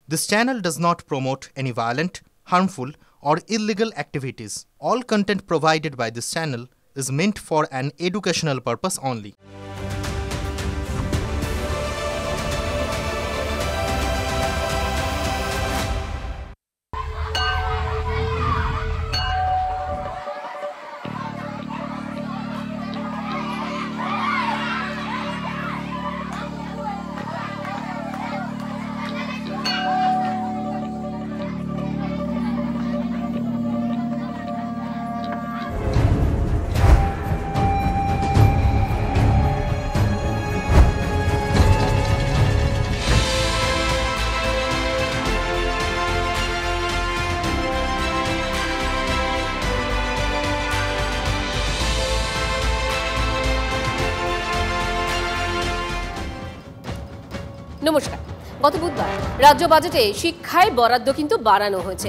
This channel does not promote any violent, harmful, or illegal activities. All content provided by this channel is meant for an educational purpose only. নমস্কার। গত বুধবার রাজ্য বাজেটে শিক্ষায় বরাদ্দ কিন্তু বাড়ানো হয়েছে।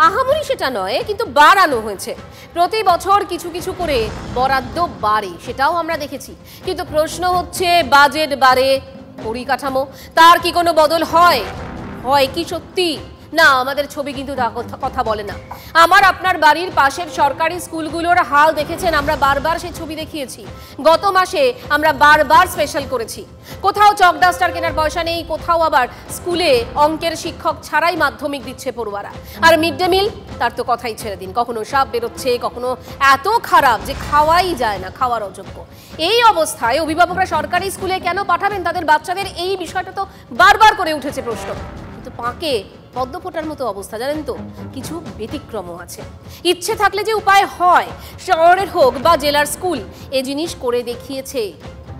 আহামরি সেটা নয়, কিন্তু বাড়ানো হয়েছে। প্রতি বছর কিছু কিছু করে বরাদ্দ বাড়ে, সেটাও আমরা দেখেছি। কিন্তু প্রশ্ন হচ্ছে, বাজেট বাড়ে, পরিকাঠামো তার কি কোনো বদল হয়? হয় কি সত্যি? না, আমাদের ছবি কিন্তু কথা বলে না। আমার আপনার বাড়ির পাশের সরকারি স্কুলগুলোর হাল দেখেছেন, আমরা বারবার সেই ছবি দেখিয়েছি। গত মাসে আমরা বারবার স্পেশাল করেছি। কোথাও চক ডাস্টার কেনার পয়সা নেই, কোথাও আবার স্কুলে অঙ্কের শিক্ষক ছাড়াই মাধ্যমিক দিচ্ছে পড়ুয়ারা। আর মিড ডে মিল, তার তো কথাই ছেড়ে দিন। কখনো সাপ বেরোচ্ছে, কখনো এত খারাপ যে খাওয়াই যায় না, খাওয়ার অযোগ্য। এই অবস্থায় অভিভাবকরা সরকারি স্কুলে কেন পাঠাবেন তাদের বাচ্চাদের? এই বিষয়টা তো বারবার করে উঠেছে প্রশ্ন। কিন্তু পাঁকে পদ্ম ফোটার মতো অবস্থা, জানেন তো, কিছু ব্যতিক্রমও আছে। ইচ্ছে থাকলে যে উপায় হয়। শহরের হোক বা জেলার স্কুল এ জিনিস করে দেখিয়েছে।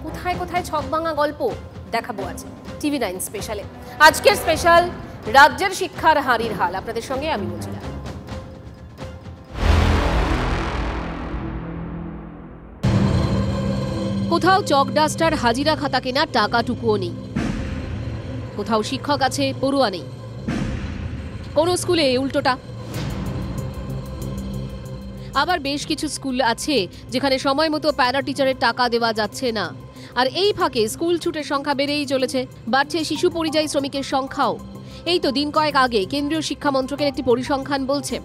কোথায় কোথায় ছকভাঙা গল্প দেখাবো আজ TV9 স্পেশালে। আজকের স্পেশাল রাজ্যের শিক্ষার হাঁড়ির হাল। আপনাদের সঙ্গে আমি মজিলা। কোথাও চক ডাস্টার হাজিরা খাতা কেনার টাকাটুকুও নেই, কোথাও শিক্ষক আছে, পড়ুয়া নেই। কোনো স্কুলে উল্টোটা। আবার বেশ কিছু স্কুল আছে যেখানে সময় মতো প্যারা টিচারের টাকা দেওয়া যাচ্ছে না। আর এই ফাঁকে স্কুল ছুটের সংখ্যা বেড়েই চলেছে, বাড়ছে শিশু পরিযায়ী শ্রমিকের সংখ্যাও। এই তো দিন কয়েক আগে কেন্দ্রীয় শিক্ষা মন্ত্রকের একটি পরিসংখ্যান বলছে,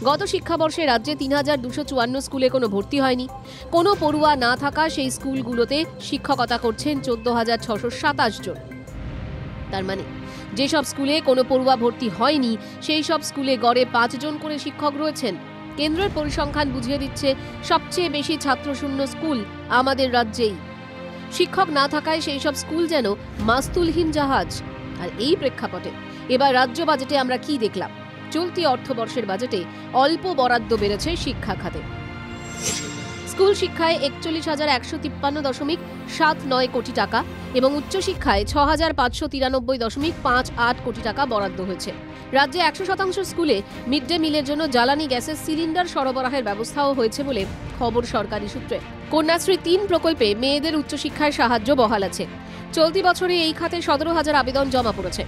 গত শিক্ষাবর্ষে রাজ্যে ৩,২৫৪ স্কুলে কোনো ভর্তি হয়নি। কোনো পড়ুয়া না থাকা সেই স্কুলগুলোতে শিক্ষকতা করছেন ১৪,৬২৭ জন। তার মানে যেসব স্কুলে কোনো পড়ুয়া ভর্তি হয়নি সেই সব স্কুলে গড়ে ৫ জন করে শিক্ষক রয়েছেন। কেন্দ্রের পরিসংখ্যান বুঝিয়ে দিচ্ছে, সবচেয়ে বেশি ছাত্রশূন্য স্কুল আমাদের রাজ্যেই। শিক্ষক না থাকায় সেই সব স্কুল যেন মাস্তুলহীন জাহাজ। আর এই প্রেক্ষাপটে এবার রাজ্য বাজেটে আমরা কি দেখলাম? চলতি অর্থবর্ষের বাজেটে অল্প বরাদ্দ বেড়েছে শিক্ষা খাতে। স্কুল শিক্ষায় ৪১,১৫৩.৭৯ কোটি টাকা এবং উচ্চশিক্ষায় ৬,৫৯৩.৫৮ কোটি টাকা বরাদ্দ হয়েছে। রাজ্যে ১০০% স্কুলে মিড ডে মিলের জন্য জ্বালানি গ্যাসের সিলিন্ডার সরবরাহের ব্যবস্থাও হয়েছে বলে খবর সরকারি সূত্রে। কন্যাশ্রী ৩ প্রকল্পে মেয়েদের উচ্চশিক্ষায় সাহায্য বহাল আছে। চলতি বছরে এই খাতে ১৭,০০০ আবেদন জমা পড়েছে।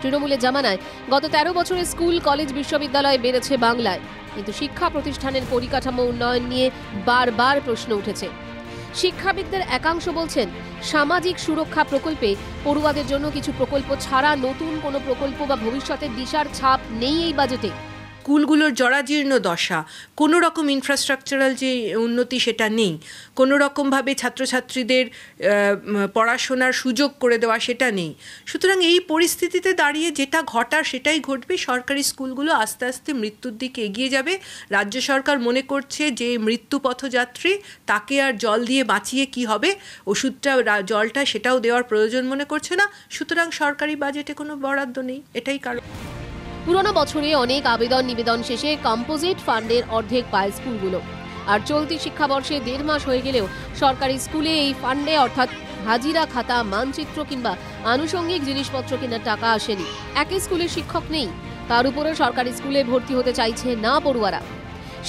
তৃণমূলের জামানায় গত ১৩ বছরে স্কুল, কলেজ, বিশ্ববিদ্যালয় বেড়েছে বাংলায়, কিন্তু শিক্ষা প্রতিষ্ঠানের পরিকাঠামো উন্নয়ন নিয়ে বারবার প্রশ্ন উঠেছে। শিক্ষাবিদদের একাংশ বলছেন, সামাজিক সুরক্ষা প্রকল্পে পড়ুয়াদের জন্য কিছু প্রকল্প ছাড়া নতুন কোনো প্রকল্প বা ভবিষ্যতের দিশার ছাপ নেই এই বাজেটে। স্কুলগুলোর জরাজীর্ণ দশা, কোনো রকম ইনফ্রাস্ট্রাকচারাল যে উন্নতি সেটা নেই, কোনো রকমভাবে ছাত্রছাত্রীদের পড়াশোনার সুযোগ করে দেওয়া সেটা নেই। সুতরাং এই পরিস্থিতিতে দাঁড়িয়ে যেটা ঘটার সেটাই ঘটবে। সরকারি স্কুলগুলো আস্তে আস্তে মৃত্যুর দিকে এগিয়ে যাবে। রাজ্য সরকার মনে করছে যে মৃত্যু পথযাত্রী, তাকে আর জল দিয়ে বাঁচিয়ে কি হবে, ওষুধটা, জলটা সেটাও দেওয়ার প্রয়োজন মনে করছে না। সুতরাং সরকারি বাজেটে কোনো বরাদ্দ নেই, এটাই কারণ। পুরনো বছরে অনেক আবেদন নিবেদন শেষে কম্পোজিট ফান্ডের অর্ধেক পায় স্কুলগুলো। আর চলতি শিক্ষাবর্ষে ১.৫ মাস হয়ে গেলেও সরকারি স্কুলে এই ফান্ডে, অর্থাৎ হাজিরা খাতা, মানচিত্র কিংবা আনুষঙ্গিক জিনিসপত্র কেনার টাকা আসেনি। একই স্কুলে শিক্ষক নেই, তার উপরে সরকারি স্কুলে ভর্তি হতে চাইছে না পড়ুয়ারা।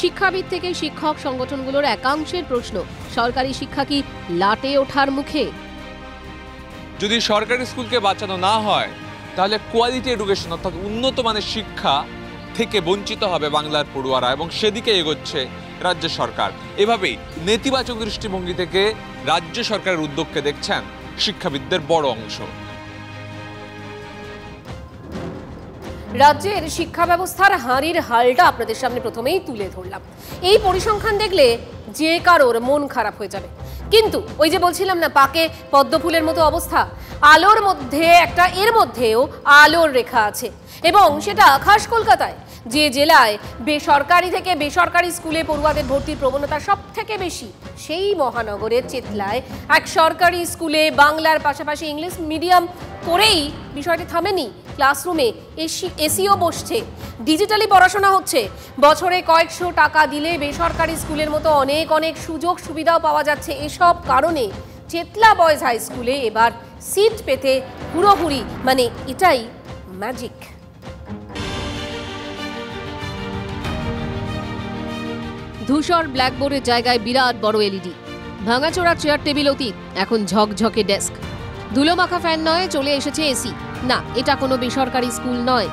শিক্ষাবিদ থেকে শিক্ষক সংগঠনগুলোর একাংশের প্রশ্ন, সরকারি শিক্ষা কি লাটে ওঠার মুখে? যদি সরকারি স্কুলকে বাঁচানো না হয় তাহলে কোয়ালিটি এডুকেশন অর্থাৎ উন্নত মানের শিক্ষা থেকে বঞ্চিত হবে বাংলার পড়ুয়ারা, এবং সেদিকে এগোচ্ছে রাজ্য সরকার। এভাবেই নেতিবাচক দৃষ্টিভঙ্গি থেকে রাজ্য সরকারের উদ্যোগকে দেখছেন শিক্ষাবিদদের বড় অংশ। রাজ্যের শিক্ষা ব্যবস্থার হাঁড়ির হালটা আপনাদের সামনে প্রথমেই তুলে ধরলাম। এই পরিসংখ্যান দেখলে যে কারোর মন খারাপ হয়ে যাবে, কিন্তু ওই যে বলছিলাম না, পাকে পদ্ম ফুলের মতো অবস্থা, আলোর মধ্যে একটা, এর মধ্যেও আলোর রেখা আছে, এবং সেটা খাস কলকাতায়, যে জেলায় বেসরকারি থেকে বেসরকারি স্কুলে পড়ুয়াদের ভর্তির প্রবণতা সব থেকে বেশি, সেই মহানগরের চেতলায় এক সরকারি স্কুলে বাংলার পাশাপাশি ইংলিশ মিডিয়াম করেই বিষয়টি থামেনি। ক্লাসরুমে এসিও বসছে, ডিজিটালি পড়াশোনা হচ্ছে, বছরে কয়েকশো টাকা দিলে বেসরকারি স্কুলের মতো অনেক অনেক সুযোগ সুবিধাও পাওয়া যাচ্ছে। এসব কারণে চেতলা বয়েজ হাই স্কুলে এবার সিট পেতে হুড়োহুড়ি, মানে এটাই ম্যাজিক। ধূসর ব্ল্যাকবোর্ডের জায়গায় বিরাট বড় এলইডি, ভাঙাচোরা চেয়ার টেবিল অতীত, এখন ঝকঝকে ডেস্ক, ধুলোমাখা ফ্যান নয়, চলে এসেছে এসি। না, এটা কোনো বেসরকারি স্কুল নয়।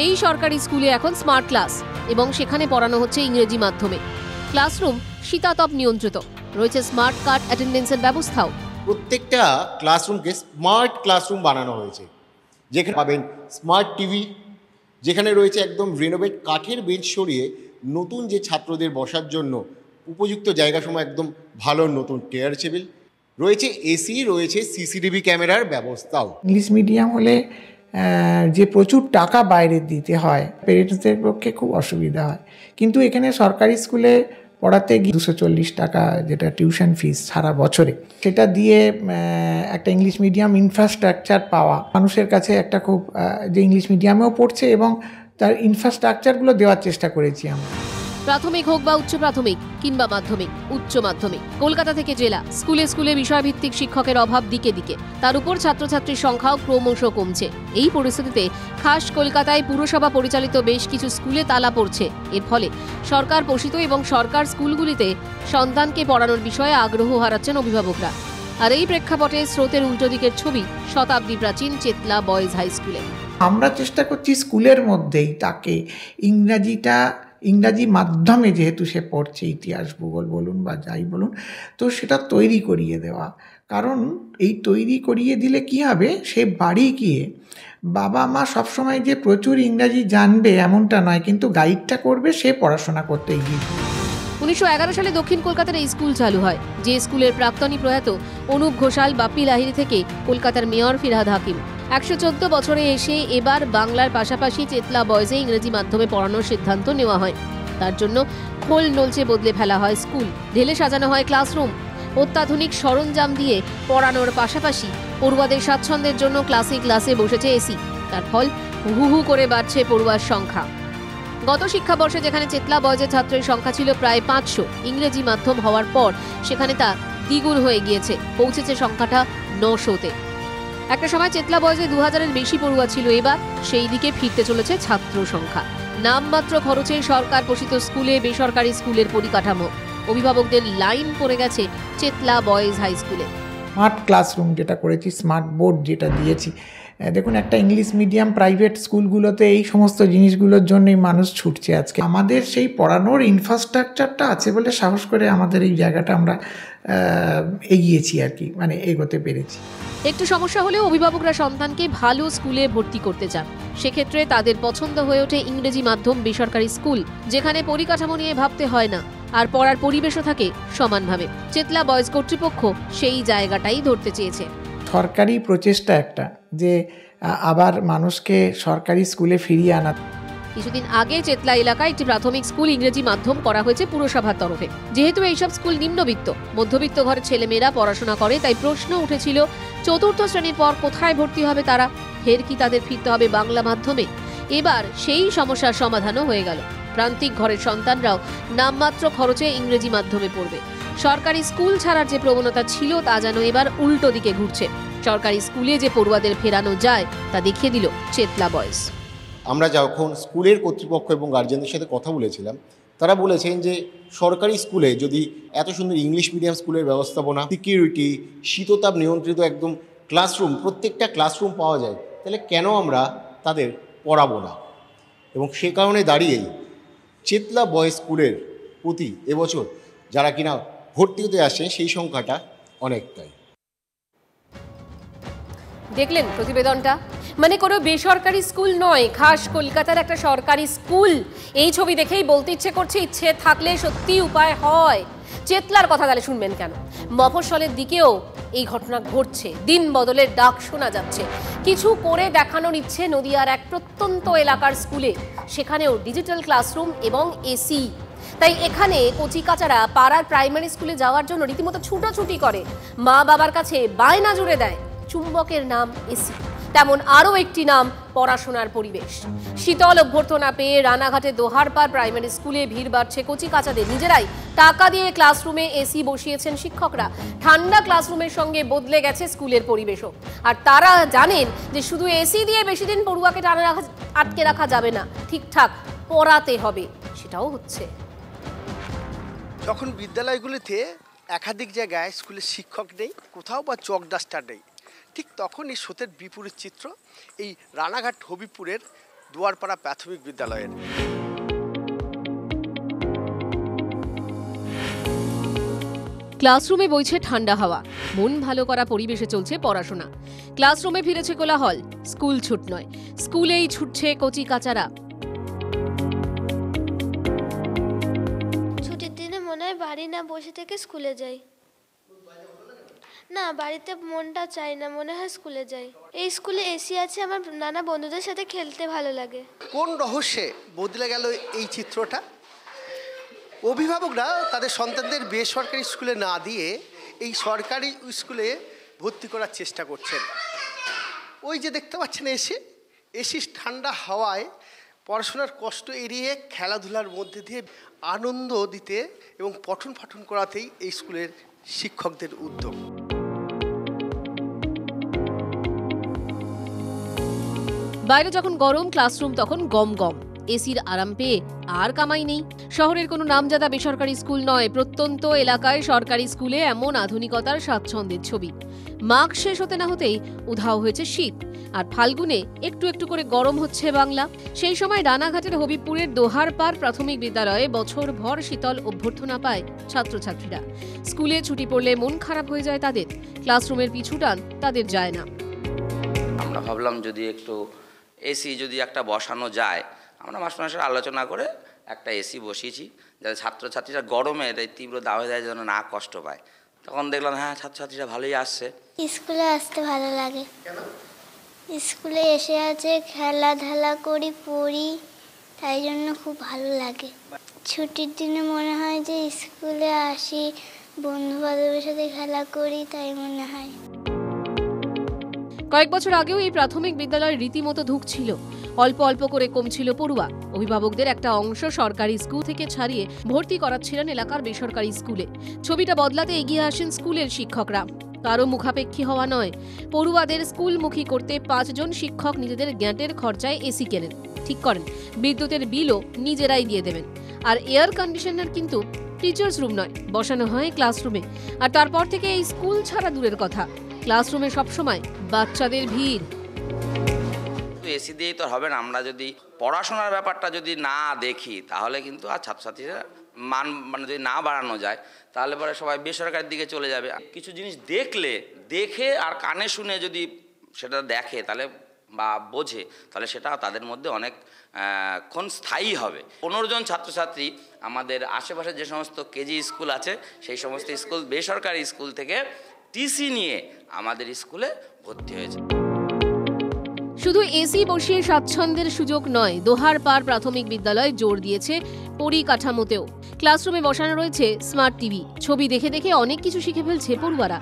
এই সরকারি স্কুলে এখন স্মার্ট ক্লাস, এবং সেখানে পড়ানো হচ্ছে ইংরেজি মাধ্যমে। ক্লাসরুম শীতাতপ নিয়ন্ত্রিত, রয়েছে স্মার্ট কার্ড অ্যাটেন্ডেন্সের ব্যবস্থাও। প্রত্যেকটা ক্লাসরুমকে স্মার্ট ক্লাসরুম বানানো হয়েছে, যেখানে পাবেন স্মার্ট টিভি, যেখানে রয়েছে একদম রিনোভেট কাঠের বেঞ্চ সরিয়ে নতুন যে ছাত্রদের বসার জন্য উপযুক্ত জায়গা সময় একদম ভালো নতুন চেয়ার টেবিল রয়েছে, এসি রয়েছে, সিসিটিভি ক্যামেরার ব্যবস্থাও। ইংলিশ মিডিয়াম হলে যে প্রচুর টাকা বাইরে দিতে হয়, পেরেন্টসদের পক্ষে খুব অসুবিধা হয়। কিন্তু এখানে সরকারি স্কুলে পড়াতে গিয়ে 240 টাকা যেটা টিউশন ফিস সারা বছরে, সেটা দিয়ে একটা ইংলিশ মিডিয়াম ইনফ্রাস্ট্রাকচার পাওয়া মানুষের কাছে একটা খুব, যে ইংলিশ মিডিয়ামেও পড়ছে এবং তার ইনফ্রাস্ট্রাকচারগুলো দেওয়ার চেষ্টা করেছি আমরা। প্রাথমিক হোক বা উচ্চ প্রাথমিক কিংবা মাধ্যমিক, উচ্চ মাধ্যমিক, কলকাতা থেকে জেলা, স্কুলে স্কুলে বিষয়ভিত্তিক শিক্ষকের অভাব দিকে দিকে, তার উপর ছাত্রছাত্রীর সংখ্যাও ক্রমশ কমছে। এই পরিস্থিতিতে খাস কলকাতায় পুরসভা পরিচালিত বেশ কিছু স্কুলে তালা পড়ছে। এর ফলে সরকার পোষিত এবং সরকার স্কুলগুলিতে সন্তানকে পড়ানোর বিষয়ে আগ্রহ হারাচ্ছেন অভিভাবকরা। আর এই প্রেক্ষাপটে স্রোতের উল্টো দিকের ছবি শতাব্দী প্রাচীন চেতলা বয়েজ হাই স্কুলে। আমরা চেষ্টা করছি স্কুলের মধ্যেই তাকে ইংরাজি মাধ্যমে, যেহেতু সে পড়ছে, ইতিহাস ভূগোল বলুন বা যাই বলুন, তো সেটা তৈরি করিয়ে দেওয়া। কারণ এই তৈরি করিয়ে দিলে কি হবে, সে বাড়ি গিয়ে বাবা মা সবসময় যে প্রচুর ইংরাজি জানবে এমনটা নয়, কিন্তু গাইডটা করবে, সে পড়াশোনা করতে এগিয়ে। 1911 সালে দক্ষিণ কলকাতার এই স্কুল চালু হয়, যে স্কুলের প্রাক্তনী প্রয়াত অনুপ ঘোষাল বাপ্পি লাহিড়ী থেকে কলকাতার মেয়র ফিরহাদ হাকিম 114 বছরে এসে এবার বাংলার পাশাপাশি চেতলা বয়েজে ইংরেজি মাধ্যমে পড়ানোর সিদ্ধান্ত নেওয়া হয়। তার জন্য খোল নলচে বদলে ফেলা হয় স্কুল, ঢেলে সাজানো হয় ক্লাসরুম, অত্যাধুনিক সরঞ্জাম দিয়ে পড়ানোর পাশাপাশি পড়ুয়াদের স্বাচ্ছন্দ্যের জন্য ক্লাসে ক্লাসে বসেছে এসি। তার ফল হু হু করে বাড়ছে পড়ুয়ার সংখ্যা। গত শিক্ষাবর্ষে যেখানে চেতলা বয়েজের ছাত্রের সংখ্যা ছিল প্রায় 500, ইংরেজি মাধ্যম হওয়ার পর সেখানে তা দ্বিগুণ হয়ে গিয়েছে, পৌঁছেছে সংখ্যাটা 900-তে। একটা সময় চেতলা বয়েজে 2000-এর বেশি পড়ুয়া ছিল, এবার সেই দিকে ফিরতে চলেছে ছাত্র সংখ্যা। নামমাত্র খরচে সরকার পোষিত স্কুলে বেসরকারি স্কুলের পরিকাঠামো, অভিভাবকদের লাইন পড়ে গেছে চেতলা বয়েজ হাই স্কুলে। স্মার্ট ক্লাসরুম যেটা করেছি, স্মার্ট বোর্ড যেটা দিয়েছি, দেখুন একটা ইংলিশ মিডিয়াম প্রাইভেট স্কুলগুলোতে এই সমস্ত জিনিসগুলোর জন্যই মানুষ ছুটছে আজকে। আমাদের সেই পড়ানোর ইনফ্রাস্ট্রাকচারটা আছে বলে সাহস করে আমাদের এই জায়গাটা আমরা এগিয়েছি আর কি, মানে এগোতে পেরেছি। একটু সমস্যা হলেও অভিভাবকরা সন্তানকে ভালো স্কুলে ভর্তি করতে চান, সেক্ষেত্রে তাদের পছন্দ হয়ে ওঠে ইংরেজি মাধ্যম বেসরকারি স্কুল, যেখানে পরিকাঠামো নিয়ে ভাবতে হয় না আর পড়ার পরিবেশও থাকে সমানভাবে। চেতলা বয়েজ কর্তৃপক্ষ সেই জায়গাটাই ধরতে চেয়েছে। সরকারি প্রচেষ্টা একটা, যে আবার মানুষকে সরকারি স্কুলে ফিরিয়ে আনা। কিছুদিন আগে চেতলা এলাকায় একটি প্রাথমিক স্কুল ইংরেজি মাধ্যম করা হয়েছে পুরসভার তরফে। যেহেতু এইসব স্কুল নিম্নবিত্ত, মধ্যবিত্ত ঘরের ছেলেমেয়েরা পড়াশোনা করে, তাই প্রশ্ন উঠেছিল চতুর্থ শ্রেণীর পর কোথায় ভর্তি হবে তারা, ফের কি তাদের ফিরতে হবে বাংলা মাধ্যমে? এবার সেই সমস্যার সমাধানও হয়ে গেল। প্রান্তিক ঘরের সন্তানরাও নামমাত্র খরচে ইংরেজি মাধ্যমে পড়বে। সরকারি স্কুল ছাড়ার যে প্রবণতা ছিল তা যেন এবার উল্টো দিকে ঘুরছে। সরকারি স্কুলে যে পড়ুয়াদের ফেরানো যায় তা দেখিয়ে দিল চেতলা বয়েজ। আমরা যখন স্কুলের কর্তৃপক্ষ এবং গার্জেনদের সাথে কথা বলেছিলাম, তারা বলেছেন যে সরকারি স্কুলে যদি এত সুন্দর ইংলিশ মিডিয়াম স্কুলের ব্যবস্থাপনা, সিকিউরিটি, শীততাপ নিয়ন্ত্রিত একদম ক্লাসরুম, প্রত্যেকটা ক্লাসরুম পাওয়া যায়, তাহলে কেন আমরা তাদের পড়াবো না? এবং সে কারণে দাঁড়িয়েই চেতলা বয়েজ স্কুলের প্রতি এবছর যারা কিনা ভর্তি হতে আসে সেই সংখ্যাটা অনেকটাই। দেখলেন প্রতিবেদনটা। মানে কোনো বেসরকারি স্কুল নয়, খাস কলকাতার একটা সরকারি স্কুল। এই ছবি দেখেই বলতে ইচ্ছে করছে, ইচ্ছে থাকলে সত্যি উপায় হয়। চেতলার কথা তাহলে শুনবেন কেন? মফস্বলের দিকেও এই ঘটনা ঘটছে, দিন বদলের ডাক শোনা যাচ্ছে। কিছু করে দেখানোর ইচ্ছে নদিয়ার এক প্রত্যন্ত এলাকার স্কুলে, সেখানেও ডিজিটাল ক্লাসরুম এবং এসি। তাই এখানে কচিকাচারা পাড়ার প্রাইমারি স্কুলে যাওয়ার জন্য রীতিমতো ছুটোছুটি করে, মা বাবার কাছে বায়না জুড়ে দেয়। চুম্বকের নাম এসি, তেমন আরও একটি নাম পড়াশোনার পরিবেশ। শীতল অভ্যর্থনা পেয়ে রানাঘাটে দোহারপাড় প্রাইমারি স্কুলে ভিড় বাড়ছে কচিকাচাদের। নিজেরাই টাকা দিয়ে ক্লাসরুমে এসি বসিয়েছেন শিক্ষকরা। ঠান্ডা ক্লাসরুমের সঙ্গে বদলে গেছে স্কুলের পরিবেশও। আর তারা জানেন যে শুধু এসি দিয়ে বেশি দিন পড়ুয়াকে আটকে রাখা যাবে না, ঠিকঠাক পড়াতে হবে। সেটাও হচ্ছে। যখন বিদ্যালয়গুলিতে একাধিক জায়গায় স্কুলের শিক্ষক নেই, কোথাও বা চক ডাস্টার নেই, ঠিক তখন এই স্রোতের বিপরীত চিত্র এই রানাঘাট হবিপুরের দুয়ারপাড়া প্রাথমিক বিদ্যালয়ের। ক্লাসরুমে বইছে ঠান্ডা হাওয়া, মন ভালো করা পরিবেশে চলছে পড়াশোনা। ক্লাসরুমে ফিরেছে কোলাহল, স্কুল ছুট নয়, স্কুলেই ছুটছে কচিকাচারা। ছুটির দিনে মনে হয় বাড়ি না বসে থেকে স্কুলে যাই। না, বাড়িতে মনটা চাই না, মনে হয় স্কুলে যাই। এই স্কুলে এসি আছে, আমার নানা বন্ধুদের সাথে খেলতে ভালো লাগে। কোন রহস্যে বদলে গেল এই চিত্রটা? অভিভাবকরা তাদের সন্তানদের বেসরকারি স্কুলে না দিয়ে এই সরকারি স্কুলে ভর্তি করার চেষ্টা করছেন। ওই যে দেখতে পাচ্ছেন এসি ঠান্ডা হাওয়ায় পড়াশোনার কষ্ট এড়িয়ে খেলাধুলার মধ্যে দিয়ে আনন্দ দিতে এবং পঠন পাঠন করাতেই এই স্কুলের শিক্ষকদের উদ্যোগ। বাইরে যখন গরম, ক্লাসরুম তখন গম গম। এসির আরাম পেয়ে আর কামাই নেই। শহরের কোনো নামজাদা বেসরকারি স্কুল নয়, প্রত্যন্ত এলাকায় সরকারি স্কুলে এমন আধুনিকতার স্বাচ্ছন্দ্যের ছবি। মাঘ শেষ হতে না হতেই উধাও হয়েছে শীত, আর ফাল্গুনে একটু একটু করে গরম হচ্ছে বাংলা। সেই সময় রানাঘাটের হবিপুরের দোহারপাড় প্রাথমিক বিদ্যালয়ে বছরভর শীতল অভ্যর্থনা পায় ছাত্রছাত্রীরা। স্কুলে ছুটি পড়লে মন খারাপ হয়ে যায় তাদের, ক্লাসরুমের পিছুটান তাদের যায় না। আমরা ভাবলাম যদি একটু এসি যদি একটা বসানো যায়, আমরা মাস্টারমশাই আলোচনা করে একটা এসি বসিয়েছি, যাতে ছাত্রছাত্রীরা গরমে এই তীব্র দাওয়ায় দেয় যেন না কষ্ট পায়। তখন দেখলাম হ্যাঁ, ছাত্রছাত্রীরা ভালোই আসছে। স্কুলে আসতে ভালো লাগে, স্কুলে এসে আছে খেলাধুলা করি, পড়ি, তাই জন্য খুব ভালো লাগে। ছুটির দিনে মনে হয় যে স্কুলে আসি, বন্ধু বান্ধবের সাথে খেলা করি, তাই মনে হয়। কয়েক বছর আগেও এই প্রাথমিক বিদ্যালয়ের রীতিমতো ধুঁকছিল, অল্প অল্প করে কমছিল পড়ুয়া। অভিভাবকদের একটা অংশ সরকারি স্কুল থেকে ছাড়িয়ে ভর্তি করাচ্ছিলেন এলাকার বেসরকারি স্কুলে। ছবিটা বদলাতে এগিয়ে আসেন স্কুলের শিক্ষকরা। কারো মুখাপেক্ষী হওয়া নয়, পড়ুয়াদের স্কুলমুখী করতে 5 জন শিক্ষক নিজেদের গ্যাঁটের খরচায় এসি কেনেন, ঠিক করেন বিদ্যুতের বিলও নিজেরাই দিয়ে দেবেন। আর এয়ার কন্ডিশনার কিন্তু টিচার্স রুম নয়, বসানো হয় ক্লাসরুমে। আর তারপর থেকে এই স্কুল ছাড়া দূরের কথা, ক্লাসরুমে সবসময় বাচ্চাদের ভিড়। এসি দিয়েই তো হবে না। আমরা যদি পড়াশোনার ব্যাপারটা যদি না দেখি, তাহলে কিন্তু আর ছাত্রছাত্রীরা মানে যদি না বাড়ানো যায়, তাহলে পরে সবাই বেসরকারির দিকে চলে যাবে। কিছু জিনিস দেখে আর কানে শুনে যদি সেটা দেখে তাহলে বা বোঝে, তাহলে সেটা তাদের মধ্যে অনেকক্ষণ স্থায়ী হবে। 15 জন ছাত্রছাত্রী আমাদের আশেপাশে যে সমস্ত কেজি স্কুল আছে, সেই সমস্ত স্কুল বেসরকারি স্কুল থেকে টিসি নিয়ে আমাদের স্কুলে ভর্তি হয়েছে। শুধু এসি বসিয়ে স্বাচ্ছন্দ্যের সুযোগ নয়, দোহারপাড় প্রাথমিক বিদ্যালয় জোর দিয়েছে পরিকাঠামোতেও। ক্লাসরুমে বসানো রয়েছে স্মার্ট টিভি। ছবি দেখে দেখে অনেক কিছু শিখে ফেলছে পড়ুয়ারা।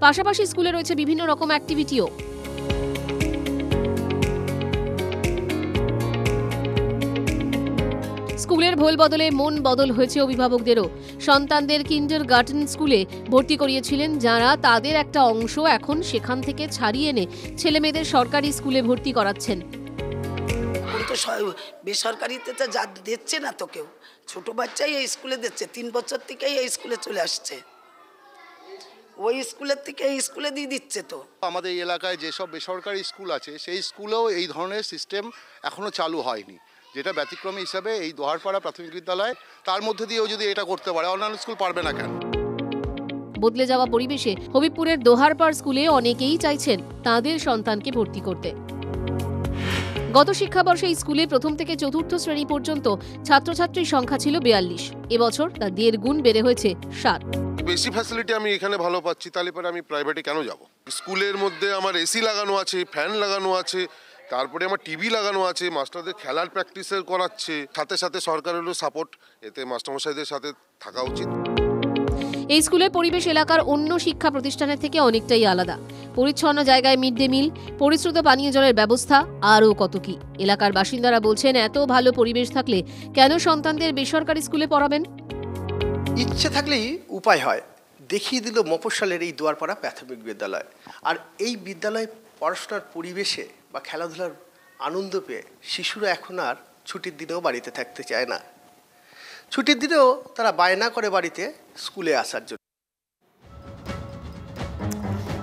পাশাপাশি স্কুলে রয়েছে বিভিন্ন রকম অ্যাক্টিভিটিও। স্কুলের ভোল বদলে মন বদল হয়েছে অভিভাবকদেরও। সন্তানদের কিন্ডারগার্টেন স্কুলে ভর্তি করিয়েছিলেন যারা, তাদের একটা অংশ এখন সেখান থেকে ছাড়িয়ে এনে ছেলে মেয়েদের সরকারি স্কুলে ভর্তি করাচ্ছেন। বেসরকারিতে তো যা দিচ্ছে না তো কেউ, ছোট বাচ্চাই এই স্কুলে দিচ্ছে, 3 বছর থেকেই এই স্কুলে চলে আসছে, ওই স্কুলের থেকে এই স্কুলে দিয়ে দিচ্ছে। তো আমাদের এলাকায় যেসব বেসরকারি স্কুল আছে, সেই স্কুলেও এই ধরনের সিস্টেম এখনো চালু হয়নি, যেটা ব্যতিক্রমী হিসাবে এই দোহারপাড়া প্রাথমিক বিদ্যালয়, তার মধ্যে দিয়েও যদি এটা করতে পারে, অন্যান্য স্কুল পারবে না কেন? বদলে যাওয়া পরিবেশে হবিবপুরের দোহারপাড় স্কুলে অনেকেই চাইছেন তাদের সন্তানকে ভর্তি করতে। গত শিক্ষাবর্ষে এই স্কুলে প্রথম থেকে চতুর্থ শ্রেণী পর্যন্ত ছাত্রছাত্রীর সংখ্যা ছিল 42। এবছর তা 1.5 গুণ বেড়ে হয়েছে 7। বেশি ফ্যাসিলিটি আমি এখানে ভালো পাচ্ছি, তাহলে পরে আমি প্রাইভেটে কেন যাব? স্কুলের মধ্যে আমার এসি লাগানো আছে, ফ্যান লাগানো আছে, তারপরে আমার টিভি লাগানো আছে, মাস্টারদের খেলার প্র্যাকটিসের করাচ্ছে, সাথে সাথে সরকারেরও সাপোর্ট, এতে মাস্টারমশাইদের সাথে থাকা উচিত। এই স্কুলের পরিবেশ এলাকার অন্য শিক্ষা প্রতিষ্ঠানের থেকে অনেকটাই আলাদা। পরিচ্ছন্ন জায়গায় মিড ডে মিল, পরিশ্রুত পানীয় জলের ব্যবস্থা, আরও কত কি। এলাকার বাসিন্দারা বলছেন, এত ভালো পরিবেশ থাকলে কেন সন্তানদের বেসরকারি স্কুলে পড়াবেন? ইচ্ছে থাকলেই উপায় হয়, দেখিয়ে দিল মফস্বলের এই দুয়ারপাড়া প্রাথমিক বিদ্যালয়। আর এই বিদ্যালয়ে পড়াশোনার পরিবেশে বা খেলাধুলার আনন্দ পেয়ে শিশুরা এখন আর ছুটির দিনেও বাড়িতে থাকতে চায় না। ছুটির দিনেও তারা বায়না করে বাড়িতে স্কুলে আসার জন্য।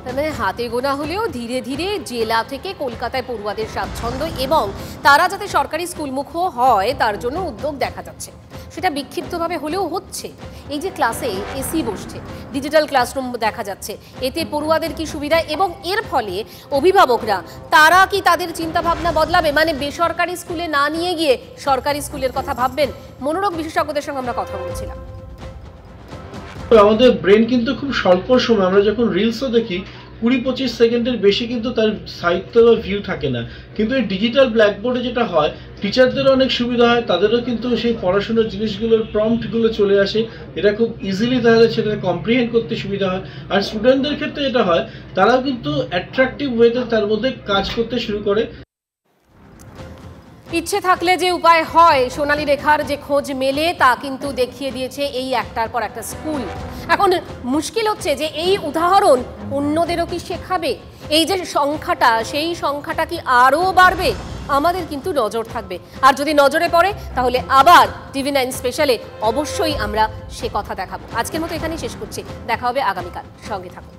মানে হাতে গোনা হলেও ধীরে ধীরে জেলা থেকে কলকাতায় পড়ুয়াদের স্বাচ্ছন্দ্য এবং তারা যাতে সরকারি স্কুলমুখ হয় তার জন্য উদ্যোগ দেখা যাচ্ছে। সেটা বিক্ষিপ্তভাবে হলেও হচ্ছে। এই যে ক্লাসে এসি বসছে, ডিজিটাল ক্লাসরুম দেখা যাচ্ছে, এতে পড়ুয়াদের কি সুবিধা এবং এর ফলে অভিভাবকরা তারা কি তাদের চিন্তাভাবনা বদলাবে, মানে বেসরকারি স্কুলে না নিয়ে গিয়ে সরকারি স্কুলের কথা ভাববেন? মনোরোগ বিশেষজ্ঞদের সঙ্গে আমরা কথা বলছিলাম। আমাদের ব্রেন কিন্তু খুব স্বল্প সময়, আমরা যখন রিলসও দেখি 20-25 সেকেন্ডের বেশি কিন্তু তার সাহিত্য বা ভিউ থাকে না। কিন্তু এই ডিজিটাল ব্ল্যাকবোর্ডে যেটা হয়, টিচারদেরও অনেক সুবিধা হয়, তাদেরও কিন্তু সেই পড়াশোনার জিনিসগুলোর প্রম্পটগুলো চলে আসে, এটা খুব ইজিলি তাদের সেটা কম্প্রিহেন্ড করতে সুবিধা হয়। আর স্টুডেন্টদের ক্ষেত্রে যেটা হয়, তারাও কিন্তু অ্যাট্রাকটিভ ওয়েতে তার মধ্যে কাজ করতে শুরু করে। ইচ্ছে থাকলে যে উপায় হয়, সোনালী রেখার যে খোঁজ মেলে তা কিন্তু দেখিয়ে দিয়েছে এই একটার পর একটা স্কুল। এখন মুশকিল হচ্ছে যে এই উদাহরণ অন্যদেরও কি শেখাবে? এই যে সংখ্যাটা, সেই সংখ্যাটা কি আরও বাড়বে? আমাদের কিন্তু নজর থাকবে। আর যদি নজরে পড়ে তাহলে আবার TV9 স্পেশালে অবশ্যই আমরা সে কথা দেখাবো। আজকের মতো এখানেই শেষ করছি, দেখা হবে আগামীকাল। সঙ্গে থাকুন।